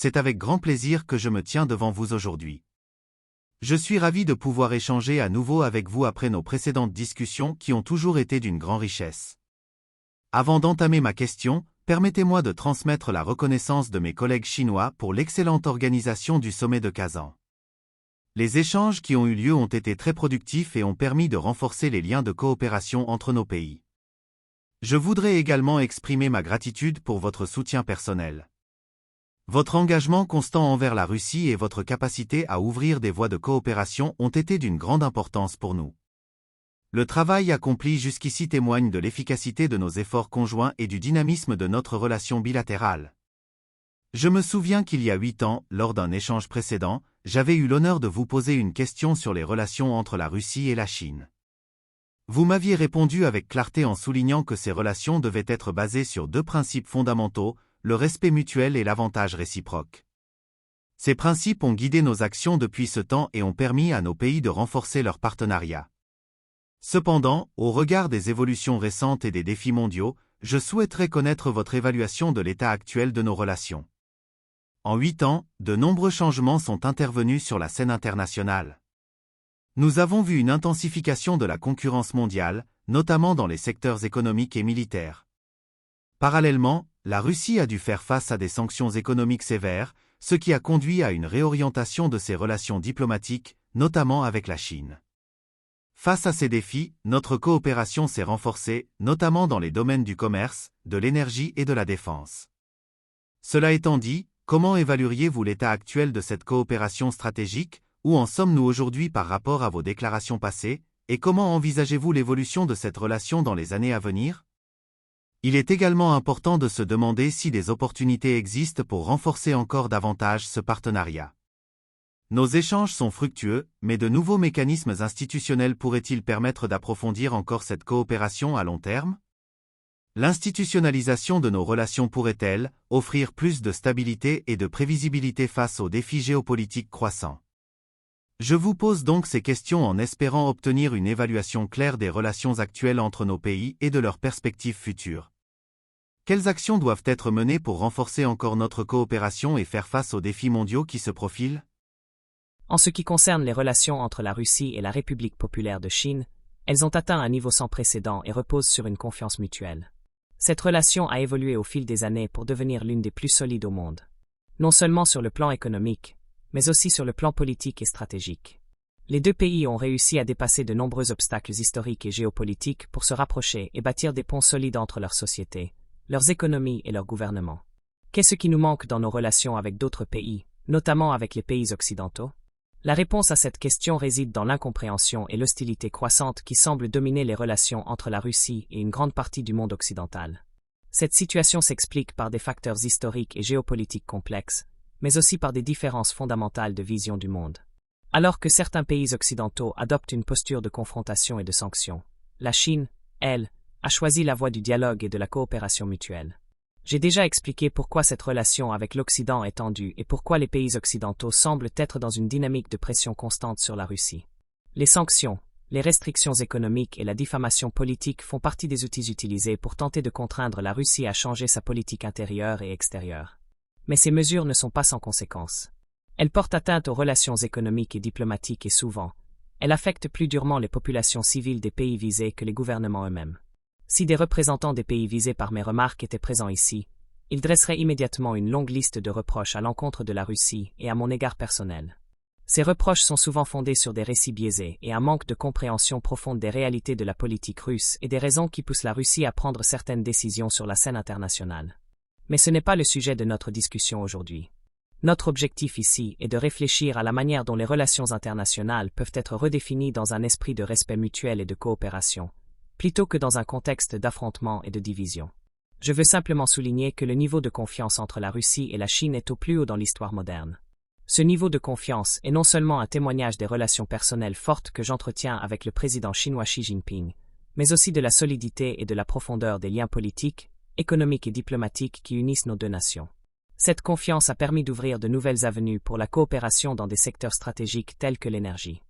c'est avec grand plaisir que je me tiens devant vous aujourd'hui. Je suis ravi de pouvoir échanger à nouveau avec vous après nos précédentes discussions qui ont toujours été d'une grande richesse. Avant d'entamer ma question, permettez-moi de transmettre la reconnaissance de mes collègues chinois pour l'excellente organisation du sommet de Kazan. Les échanges qui ont eu lieu ont été très productifs et ont permis de renforcer les liens de coopération entre nos pays. Je voudrais également exprimer ma gratitude pour votre soutien personnel. Votre engagement constant envers la Russie et votre capacité à ouvrir des voies de coopération ont été d'une grande importance pour nous. Le travail accompli jusqu'ici témoigne de l'efficacité de nos efforts conjoints et du dynamisme de notre relation bilatérale. Je me souviens qu'il y a 8 ans, lors d'un échange précédent, j'avais eu l'honneur de vous poser une question sur les relations entre la Russie et la Chine. Vous m'aviez répondu avec clarté en soulignant que ces relations devaient être basées sur 2 principes fondamentaux, le respect mutuel et l'avantage réciproque. Ces principes ont guidé nos actions depuis ce temps et ont permis à nos pays de renforcer leur partenariat. Cependant, au regard des évolutions récentes et des défis mondiaux, je souhaiterais connaître votre évaluation de l'état actuel de nos relations. En 8 ans, de nombreux changements sont intervenus sur la scène internationale. Nous avons vu une intensification de la concurrence mondiale, notamment dans les secteurs économiques et militaires. Parallèlement, la Russie a dû faire face à des sanctions économiques sévères, ce qui a conduit à une réorientation de ses relations diplomatiques, notamment avec la Chine. Face à ces défis, notre coopération s'est renforcée, notamment dans les domaines du commerce, de l'énergie et de la défense. Cela étant dit, comment évalueriez-vous l'état actuel de cette coopération stratégique? Où en sommes-nous aujourd'hui par rapport à vos déclarations passées, et comment envisagez-vous l'évolution de cette relation dans les années à venir? Il est également important de se demander si des opportunités existent pour renforcer encore davantage ce partenariat. Nos échanges sont fructueux, mais de nouveaux mécanismes institutionnels pourraient-ils permettre d'approfondir encore cette coopération à long terme? L'institutionnalisation de nos relations pourrait-elle offrir plus de stabilité et de prévisibilité face aux défis géopolitiques croissants? Je vous pose donc ces questions en espérant obtenir une évaluation claire des relations actuelles entre nos pays et de leurs perspectives futures. Quelles actions doivent être menées pour renforcer encore notre coopération et faire face aux défis mondiaux qui se profilent? En ce qui concerne les relations entre la Russie et la République populaire de Chine, elles ont atteint un niveau sans précédent et reposent sur une confiance mutuelle. Cette relation a évolué au fil des années pour devenir l'une des plus solides au monde. Non seulement sur le plan économique, mais aussi sur le plan politique et stratégique. Les 2 pays ont réussi à dépasser de nombreux obstacles historiques et géopolitiques pour se rapprocher et bâtir des ponts solides entre leurs sociétés, leurs économies et leurs gouvernements. Qu'est-ce qui nous manque dans nos relations avec d'autres pays, notamment avec les pays occidentaux? La réponse à cette question réside dans l'incompréhension et l'hostilité croissante qui semblent dominer les relations entre la Russie et une grande partie du monde occidental. Cette situation s'explique par des facteurs historiques et géopolitiques complexes, mais aussi par des différences fondamentales de vision du monde. Alors que certains pays occidentaux adoptent une posture de confrontation et de sanction, la Chine, elle, a choisi la voie du dialogue et de la coopération mutuelle. J'ai déjà expliqué pourquoi cette relation avec l'Occident est tendue et pourquoi les pays occidentaux semblent être dans une dynamique de pression constante sur la Russie. Les sanctions, les restrictions économiques et la diffamation politique font partie des outils utilisés pour tenter de contraindre la Russie à changer sa politique intérieure et extérieure. Mais ces mesures ne sont pas sans conséquences. Elles portent atteinte aux relations économiques et diplomatiques et souvent, elles affectent plus durement les populations civiles des pays visés que les gouvernements eux-mêmes. Si des représentants des pays visés par mes remarques étaient présents ici, ils dresseraient immédiatement une longue liste de reproches à l'encontre de la Russie et à mon égard personnel. Ces reproches sont souvent fondés sur des récits biaisés et un manque de compréhension profonde des réalités de la politique russe et des raisons qui poussent la Russie à prendre certaines décisions sur la scène internationale. Mais ce n'est pas le sujet de notre discussion aujourd'hui. Notre objectif ici est de réfléchir à la manière dont les relations internationales peuvent être redéfinies dans un esprit de respect mutuel et de coopération, plutôt que dans un contexte d'affrontement et de division. Je veux simplement souligner que le niveau de confiance entre la Russie et la Chine est au plus haut dans l'histoire moderne. Ce niveau de confiance est non seulement un témoignage des relations personnelles fortes que j'entretiens avec le président chinois Xi Jinping, mais aussi de la solidité et de la profondeur des liens politiques, économiques et diplomatiques qui unissent nos 2 nations. Cette confiance a permis d'ouvrir de nouvelles avenues pour la coopération dans des secteurs stratégiques tels que l'énergie,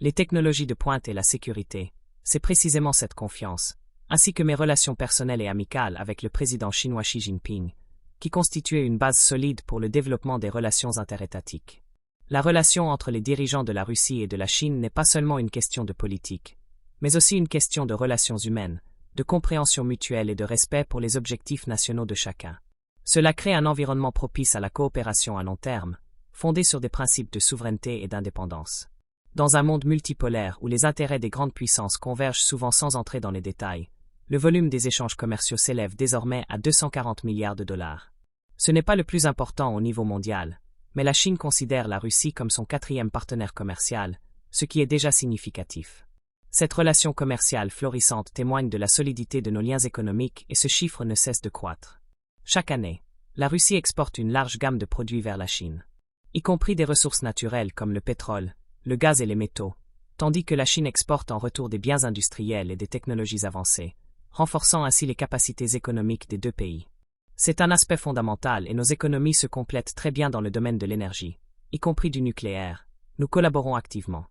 les technologies de pointe et la sécurité. C'est précisément cette confiance, ainsi que mes relations personnelles et amicales avec le président chinois Xi Jinping, qui constituait une base solide pour le développement des relations interétatiques. La relation entre les dirigeants de la Russie et de la Chine n'est pas seulement une question de politique, mais aussi une question de relations humaines, de compréhension mutuelle et de respect pour les objectifs nationaux de chacun. Cela crée un environnement propice à la coopération à long terme, fondé sur des principes de souveraineté et d'indépendance. Dans un monde multipolaire où les intérêts des grandes puissances convergent souvent sans entrer dans les détails, le volume des échanges commerciaux s'élève désormais à 240 milliards de dollars. Ce n'est pas le plus important au niveau mondial, mais la Chine considère la Russie comme son 4e partenaire commercial, ce qui est déjà significatif. Cette relation commerciale florissante témoigne de la solidité de nos liens économiques et ce chiffre ne cesse de croître. Chaque année, la Russie exporte une large gamme de produits vers la Chine, y compris des ressources naturelles comme le pétrole, le gaz et les métaux, tandis que la Chine exporte en retour des biens industriels et des technologies avancées, renforçant ainsi les capacités économiques des deux pays. C'est un aspect fondamental et nos économies se complètent très bien dans le domaine de l'énergie, y compris du nucléaire. Nous collaborons activement.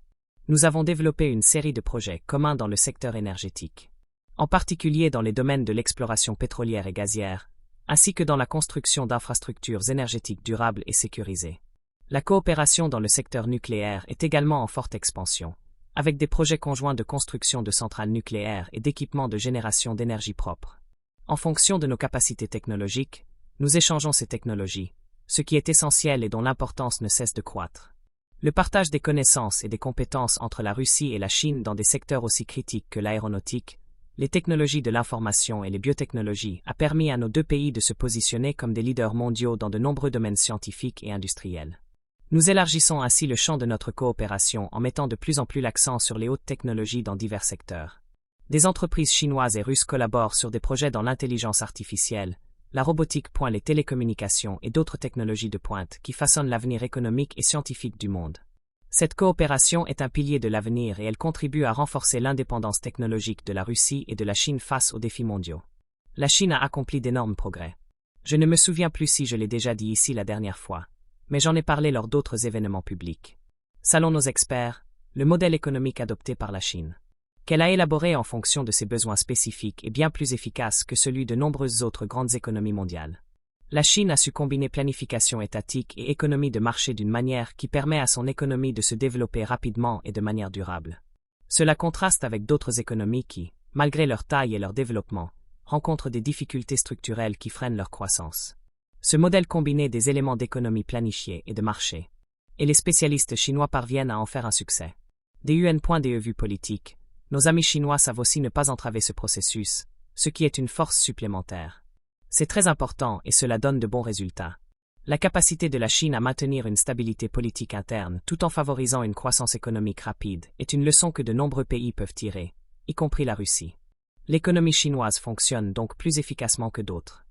Nous avons développé une série de projets communs dans le secteur énergétique, en particulier dans les domaines de l'exploration pétrolière et gazière, ainsi que dans la construction d'infrastructures énergétiques durables et sécurisées. La coopération dans le secteur nucléaire est également en forte expansion, avec des projets conjoints de construction de centrales nucléaires et d'équipements de génération d'énergie propre. En fonction de nos capacités technologiques, nous échangeons ces technologies, ce qui est essentiel et dont l'importance ne cesse de croître. Le partage des connaissances et des compétences entre la Russie et la Chine dans des secteurs aussi critiques que l'aéronautique, les technologies de l'information et les biotechnologies a permis à nos deux pays de se positionner comme des leaders mondiaux dans de nombreux domaines scientifiques et industriels. Nous élargissons ainsi le champ de notre coopération en mettant de plus en plus l'accent sur les hautes technologies dans divers secteurs. Des entreprises chinoises et russes collaborent sur des projets dans l'intelligence artificielle, la robotique, les télécommunications et d'autres technologies de pointe qui façonnent l'avenir économique et scientifique du monde. Cette coopération est un pilier de l'avenir et elle contribue à renforcer l'indépendance technologique de la Russie et de la Chine face aux défis mondiaux. La Chine a accompli d'énormes progrès. Je ne me souviens plus si je l'ai déjà dit ici la dernière fois, mais j'en ai parlé lors d'autres événements publics. Selon nos experts, le modèle économique adopté par la Chine, qu'elle a élaboré en fonction de ses besoins spécifiques, est bien plus efficace que celui de nombreuses autres grandes économies mondiales. La Chine a su combiner planification étatique et économie de marché d'une manière qui permet à son économie de se développer rapidement et de manière durable. Cela contraste avec d'autres économies qui, malgré leur taille et leur développement, rencontrent des difficultés structurelles qui freinent leur croissance. Ce modèle combiné des éléments d'économie planifiée et de marché, et les spécialistes chinois parviennent à en faire un succès. Des vues politiques, nos amis chinois savent aussi ne pas entraver ce processus, ce qui est une force supplémentaire. C'est très important et cela donne de bons résultats. La capacité de la Chine à maintenir une stabilité politique interne tout en favorisant une croissance économique rapide est une leçon que de nombreux pays peuvent tirer, y compris la Russie. L'économie chinoise fonctionne donc plus efficacement que d'autres.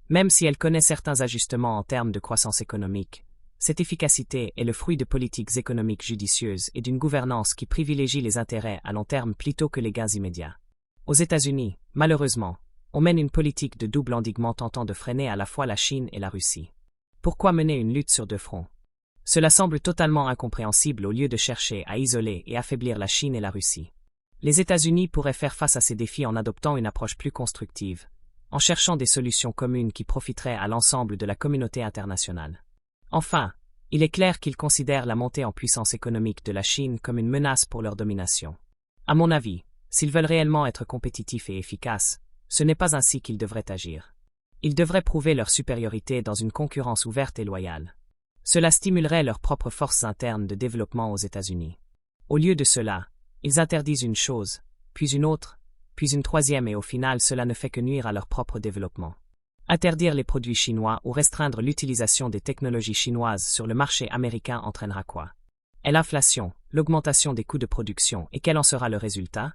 Même si elle connaît certains ajustements en termes de croissance économique, cette efficacité est le fruit de politiques économiques judicieuses et d'une gouvernance qui privilégie les intérêts à long terme plutôt que les gains immédiats. Aux États-Unis, malheureusement, on mène une politique de double endiguement tentant de freiner à la fois la Chine et la Russie. Pourquoi mener une lutte sur deux fronts? Cela semble totalement incompréhensible au lieu de chercher à isoler et affaiblir la Chine et la Russie. Les États-Unis pourraient faire face à ces défis en adoptant une approche plus constructive, en cherchant des solutions communes qui profiteraient à l'ensemble de la communauté internationale. Enfin, il est clair qu'ils considèrent la montée en puissance économique de la Chine comme une menace pour leur domination. À mon avis, s'ils veulent réellement être compétitifs et efficaces, ce n'est pas ainsi qu'ils devraient agir. Ils devraient prouver leur supériorité dans une concurrence ouverte et loyale. Cela stimulerait leurs propres forces internes de développement aux États-Unis. Au lieu de cela, ils interdisent une chose, puis une autre, puis une troisième et au final cela ne fait que nuire à leur propre développement. Interdire les produits chinois ou restreindre l'utilisation des technologies chinoises sur le marché américain entraînera quoi? L'inflation, l'augmentation des coûts de production et quel en sera le résultat?